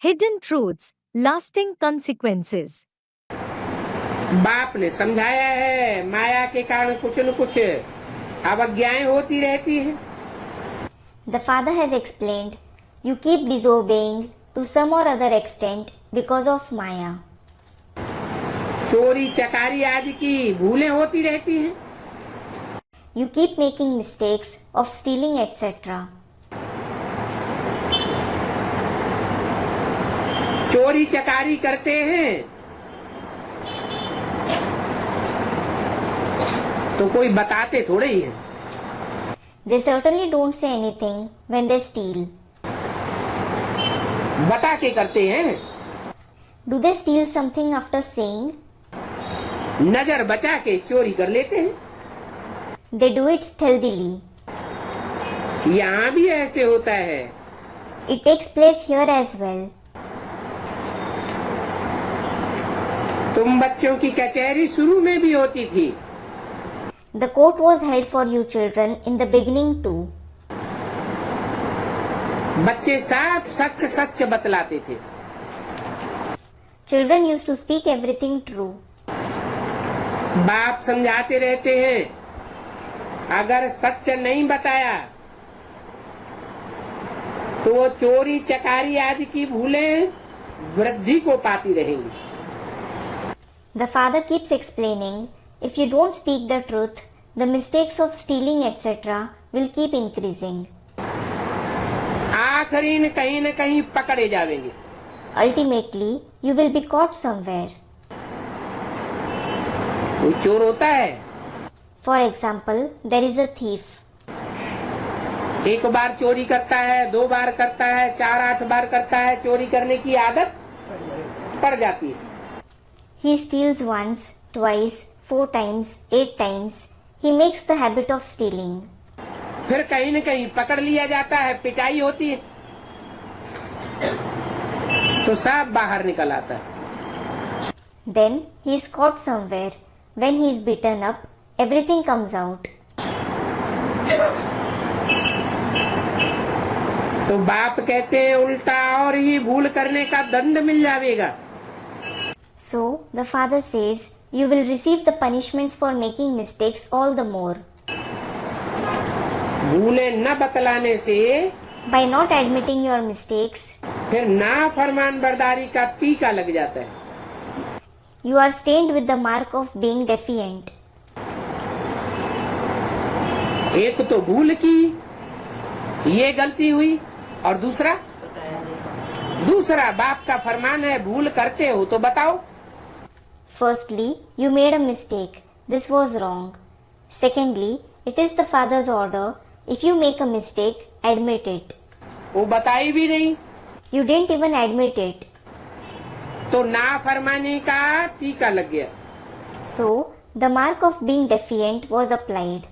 Hidden truths, lasting consequences. बाप ने समझाया है माया के कारण कुछ न कुछ अवज्ञाएं होती रहती हैं। The father has explained, you keep disobeying to some or other extent because of Maya. चोरी चकारी आदि की भूलें होती रहती हैं। You keep making mistakes of stealing, etc. चोरी चकारी करते हैं तो कोई बताते थोड़े ही हैं। They certainly don't say anything when they steal. बता के करते हैं। Do they steal something after saying? नजर बचा के चोरी कर लेते हैं। They do it stealthily. यहाँ भी ऐसे होता है। It takes place here as well. तुम बच्चों की कचहरी शुरू में भी होती थी। The court was held for you children in the beginning too. बच्चे सब सच सच बतलाते थे। Children used to speak everything true. बाप समझाते रहते हैं अगर सच नहीं बताया तो वो चोरी चकारी आदि की भूलें वृद्धि को पाती रहेंगी। The father keeps explaining, if you don't speak the truth, the mistakes of stealing, etc. will keep increasing. आखिरी में कहीं न कहीं पकड़े जाएंगे। Ultimately, you will be caught somewhere. कोई चोर होता है। For example, there is a thief. एक बार चोरी करता है, 2 बार करता है, 4-8 बार करता है, चोरी करने की आदत पड़ जाती है। He steals once, twice, 4 times, 8 times. He makes the habit of stealing. फिर कहीं न कहीं पकड़ लिया जाता है, पिटाई होती है तो सब बाहर निकल आता है। Then he is caught somewhere. When he is beaten up, everything comes out. तो बाप कहते हैं उल्टा और ही भूल करने का दंड मिल जाएगा। So, the father says, you will receive the punishments for making mistakes all the more. भूलें न बतलाने से By not admitting your mistakes, फिर ना फरमान बरदारी का टीका लग जाता है। you are stained with the mark of being defiant. एक तो भूल की, ये गलती हुई, और दूसरा बाप का फरमान है भूल करते हो तो बताओ। Firstly, you made a mistake. This was wrong. Secondly, it is the father's order. If you make a mistake, admit it. वो बताई भी नहीं You didn't even admit it. तो ना फरमाने का टीका लग गया। So, the mark of being defiant was applied.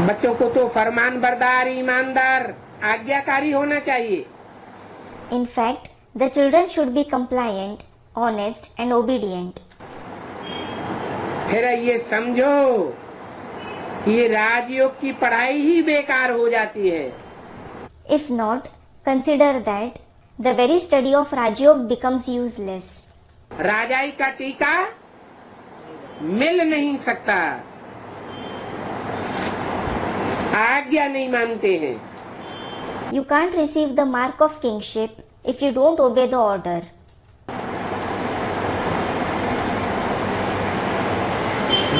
बच्चों को तो फरमान बरदार, ईमानदार, आज्ञाकारी होना चाहिए। In fact, the children should be compliant, honest and obedient. फिर ये समझो ये राजयोग की पढ़ाई ही बेकार हो जाती है। If not, consider that the very study of Rajyog becomes useless. राजाई का टीका मिल नहीं सकता, आज्ञा नहीं मानते हैं। You can't receive the mark of kingship if you don't obey the order.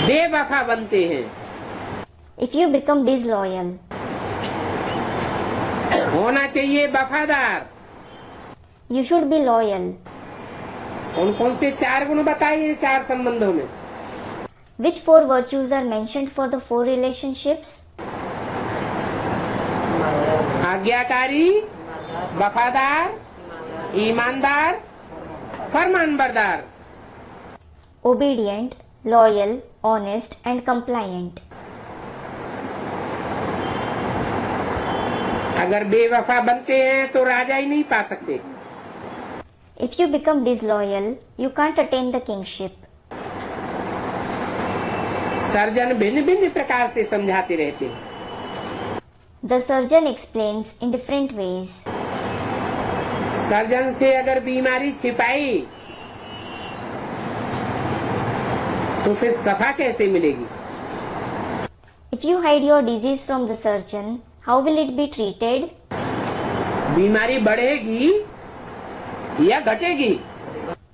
बेवफा बनते हैं। If you become disloyal, होना चाहिए वफादार। you should be loyal. कौन से 4 गुण बताए हैं 4 संबंधों में? Which 4 virtues are mentioned for the 4 relationships? आज्ञाकारी, वफादार, ईमानदार, फरमानबरदार। Obedient, loyal, honest and compliant. अगर बेवफा बनते हैं तो राजा ही नहीं पा सकते। If you become disloyal, you can't attain the kingship. Surgeon भिन्न भिन्न प्रकार से समझाते रहते हैं। The surgeon explains in different ways. Surgeon से अगर बीमारी छिपाई तो फिर सफा कैसे मिलेगी? If you hide your disease from the surgeon, how will it be treated? बीमारी बढ़ेगी या घटेगी?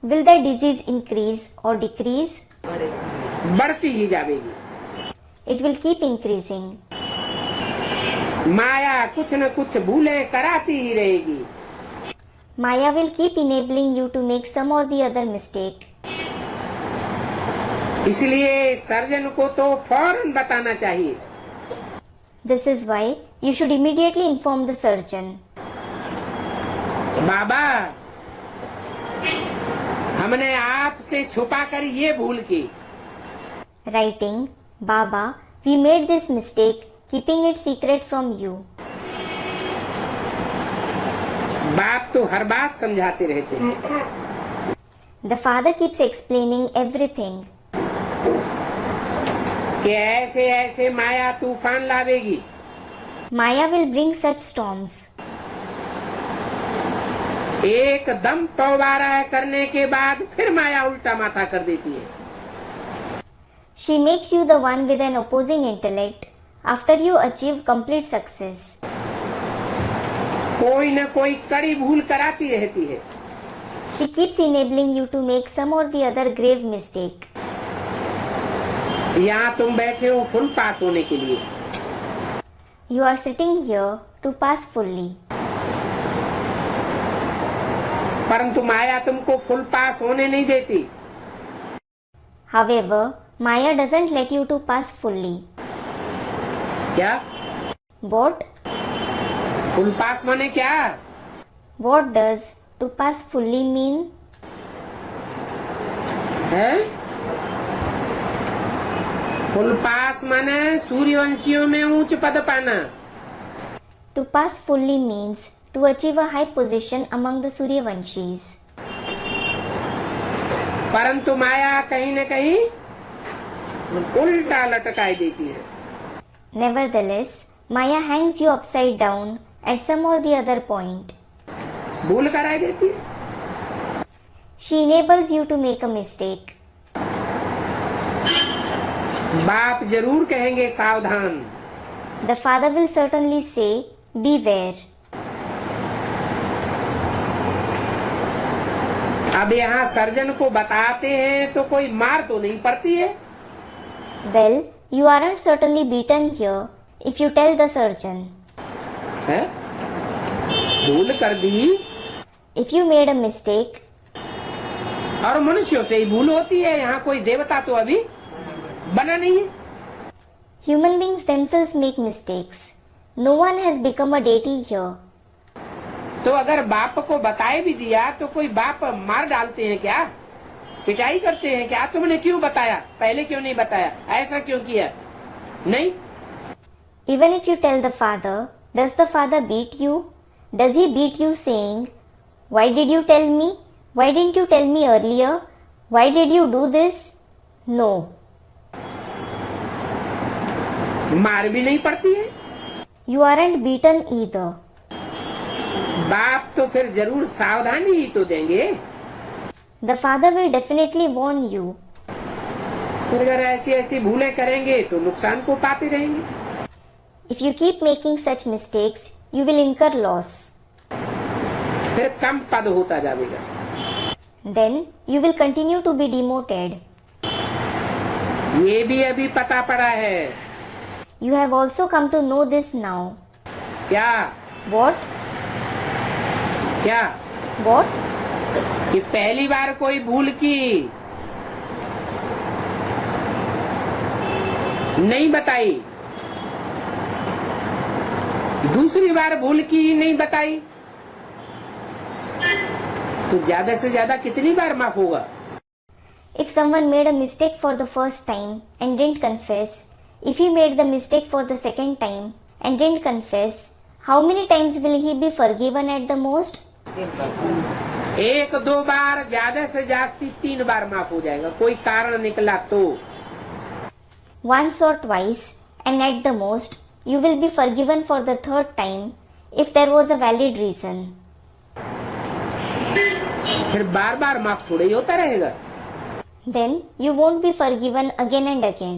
Will the disease increase or decrease? बढ़ती ही जाएगी। It will keep increasing. माया कुछ न कुछ भूलें कराती ही रहेगी। Maya will keep enabling you to make some or the other mistake. इसलिए सर्जन को तो फौरन बताना चाहिए। This is why you should immediately inform the surgeon. बाबा, हमने आपसे छुपा कर ये भूल की। Writing, Baba, we made this mistake, keeping it secret from you. बाप तो हर बात समझाते रहते हैं। The father keeps explaining everything. कि ऐसे ऐसे माया तूफान लावेगी। Maya will bring such storms. एकदम तौबा करने के बाद फिर माया उल्टा माथा कर देती है। She makes you the one with an opposing intellect after you achieve complete success. कोई न कोई कड़ी भूल कराती रहती है। She keeps enabling you to make some or the other grave mistake. यहाँ तुम बैठे हो फुल पास होने के लिए। You are sitting here to pass fully. परंतु माया तुमको फुल पास होने नहीं देती। However, Maya doesn't let you to pass fully. क्या? What? फुल पास माने क्या? What does to pass fully mean? है? फुल पास माने सूर्यवंशियों में उच्च पद पाना। To pass fully means to achieve a high position among the Suryavanshis. परंतु माया कहीं न कहीं उल्टा लटकाई देती है। Nevertheless, Maya hangs you upside down at some or the other point. भूल कराई देती है। She enables you to make a mistake. बाप जरूर कहेंगे सावधान। The father will certainly say, beware. अब यहाँ सर्जन को बताते हैं तो कोई मार तो नहीं पड़ती है। Well, you aren't certainly beaten here if you tell the surgeon. है? भूल कर दी If you made a mistake, और मनुष्यों से ही भूल होती है। यहाँ कोई देवता तो अभी बना नहीं है। human beings themselves make mistakes. No one has become a deity here. तो अगर बाप को बताए भी दिया तो कोई बाप मार डालते हैं क्या? पिटाई करते हैं क्या? तुमने क्यों बताया? पहले क्यों नहीं बताया? ऐसा क्यों किया? नहीं। Even if you tell the father, does the father beat you? Does he beat you saying, why did you tell me? Why didn't you tell me earlier? Why did you do this? No. मार भी नहीं पड़ती है। You aren't beaten either. बाप तो फिर जरूर सावधानी ही तो देंगे। The father will definitely warn you. फिर अगर ऐसी ऐसी भूलें करेंगे तो नुकसान को पाते रहेंगे। If you keep making such mistakes, you will incur loss. फिर कम पद होता जाएगा। Then you will continue to be demoted. ये भी अभी पता पड़ा है। You have also come to know this now. क्या? What? क्या? What? कि पहली बार कोई भूल की नहीं बताई, दूसरी बार भूल की नहीं बताई, तो ज्यादा से ज्यादा कितनी बार माफ होगा? If someone made a mistake for the first time and didn't confess, if he made the mistake for the second time and didn't confess, how many times will he be forgiven at the most? एक दो बार, ज्यादा से जास्ती 3 बार माफ हो जाएगा, कोई कारण निकला तो। Once or twice, and at the most, you will be forgiven for the third time if there was a valid reason. फिर बार बार माफ थोड़ा ही होता रहेगा। then you won't be forgiven again and again.